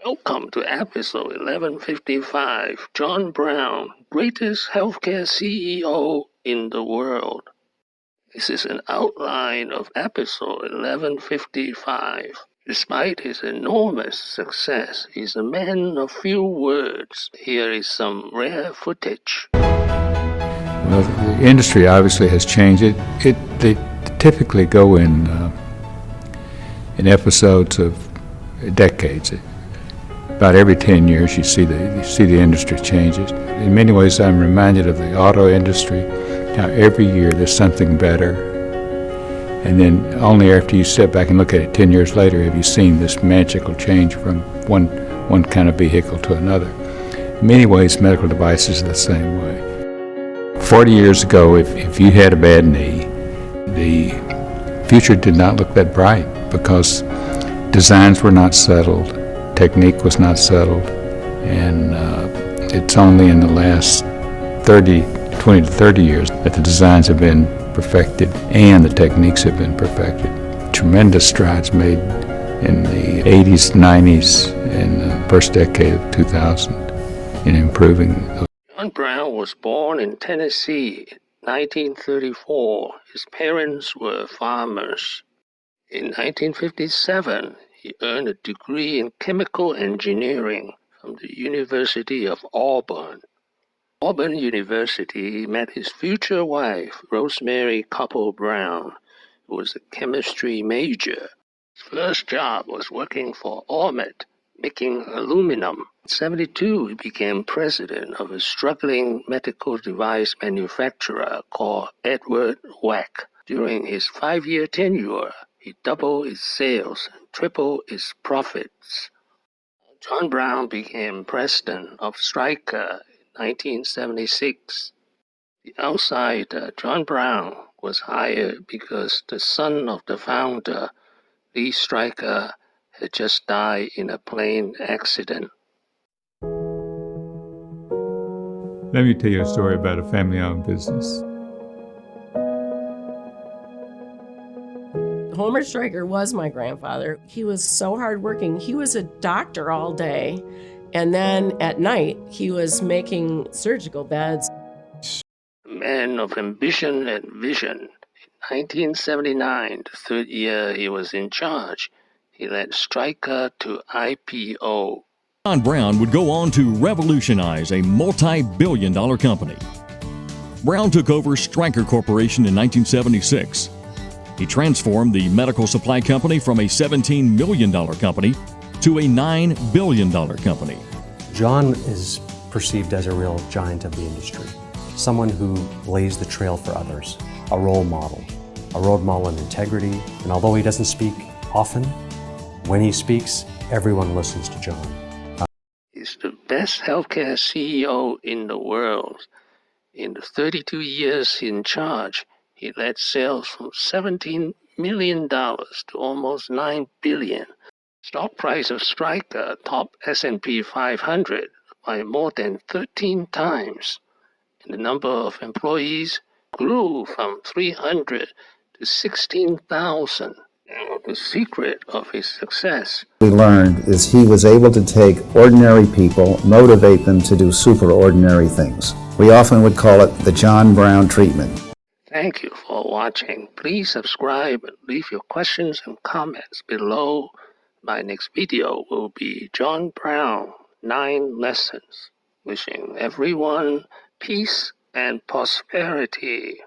Welcome to episode 1155, John Brown, greatest healthcare CEO in the world. This is an outline of episode 1155. Despite his enormous success, he's a man of few words. Here is some rare footage. Well, the industry obviously has changed. They typically go in episodes of decades. About every 10 years, you see the industry changes. In many ways, I'm reminded of the auto industry. How every year there's something better, and then only after you step back and look at it 10 years later have you seen this magical change from one kind of vehicle to another. In many ways, medical devices are the same way. 40 years ago, if you had a bad knee, the future did not look that bright because designs were not settled, technique was not settled, and it's only in the last 20 to 30 years that the designs have been perfected and the techniques have been perfected. Tremendous strides made in the 80s, 90s, and the first decade of 2000 in improving. John Brown was born in Tennessee in 1934. His parents were farmers. In 1957, he earned a degree in chemical engineering from the University of Auburn. Auburn University met his future wife, Rosemary Brown, who was a chemistry major. His first job was working for Ormet, making aluminum. In 1972, he became president of a struggling medical device manufacturer called Edward Weck. During his 5-year tenure, he doubled its sales and tripled its profits. John Brown became president of Stryker in 1976. The outsider, John Brown, was hired because the son of the founder, Lee Stryker, had just died in a plane accident. Let me tell you a story about a family-owned business. Homer Stryker was my grandfather. He was so hardworking. He was a doctor all day, and then at night, he was making surgical beds. A man of ambition and vision. In 1979, the third year he was in charge, he led Stryker to IPO. John Brown would go on to revolutionize a multi-billion-dollar company. Brown took over Stryker Corporation in 1976. He transformed the medical supply company from a $17 million company to a $9 billion company. John is perceived as a real giant of the industry, someone who blazed the trail for others, a role model in integrity, and although he doesn't speak often, when he speaks, everyone listens to John. He's the best healthcare CEO in the world. In the 32 years in charge, he led sales from $17 million to almost $9 billion. Stock price of Stryker topped S&P 500 by more than 13 times. And the number of employees grew from 300 to 16,000. Now, the secret of his success we learned is he was able to take ordinary people, motivate them to do superordinary things. We often would call it the John Brown treatment. Thank you for watching. Please subscribe and leave your questions and comments below. My next video will be John Brown, 9 Lessons. Wishing everyone peace and prosperity.